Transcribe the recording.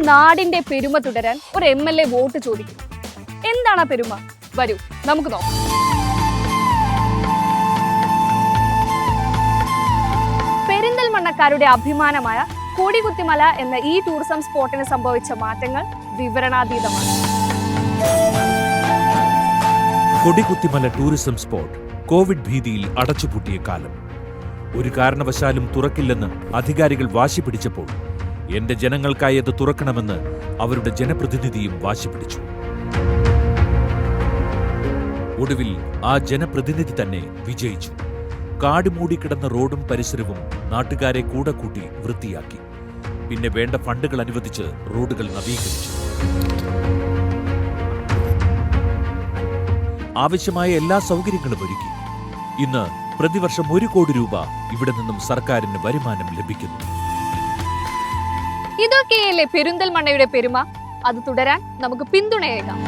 നാടിന്റെ പെരുമ തുടരാൻ ഒരു MLA വോട്ട് ചോദിക്കും. എന്താണ് ആ പെരുമ? വരൂ നമുക്ക് നോക്കാം. പെരിന്തൽമണ്ണക്കാരുടെ അഭിമാനമായ കൊടികുത്തിമല എന്ന ഈ ടൂറിസം സ്പോട്ടിന് സംഭവിച്ച മാറ്റങ്ങൾ വിവരണാതീതമാണ്. കൊടികുത്തിമല ടൂറിസം സ്പോട്ട് കോവിഡ് ഭീതിയിൽ അടച്ചുപൂട്ടിയ കാലം. ഒരു കാരണവശാലും തുറക്കില്ലെന്ന് അധികാരികൾ വാശി പിടിച്ചപ്പോൾ എന്റെ ജനങ്ങൾക്കായി അത് തുറക്കണമെന്ന് അവരുടെ ജനപ്രതിനിധിയും വാശി പിടിച്ചു. ഒടുവിൽ ആ ജനപ്രതിനിധി തന്നെ വിജയിച്ചു. കാട് മൂടിക്കിടന്ന റോഡും പരിസരവും നാട്ടുകാരെ കൂടെ കൂട്ടി വൃത്തിയാക്കി. പിന്നെ വേണ്ട ഫണ്ടുകൾ അനുവദിച്ച് റോഡുകൾ നവീകരിച്ചു. ആവശ്യമായ എല്ലാ സൗകര്യങ്ങളും ഒരുക്കി. ഇന്ന് പ്രതിവർഷം 1 കോടി രൂപ ഇവിടെ നിന്നും സർക്കാരിന് വരുമാനം ലഭിക്കുന്നു. ഇതൊക്കെയല്ലേ പെരിന്തൽമണ്ണയുടെ പെരുമ. അത് തുടരാൻ നമുക്ക് പിന്തുണയേകാം.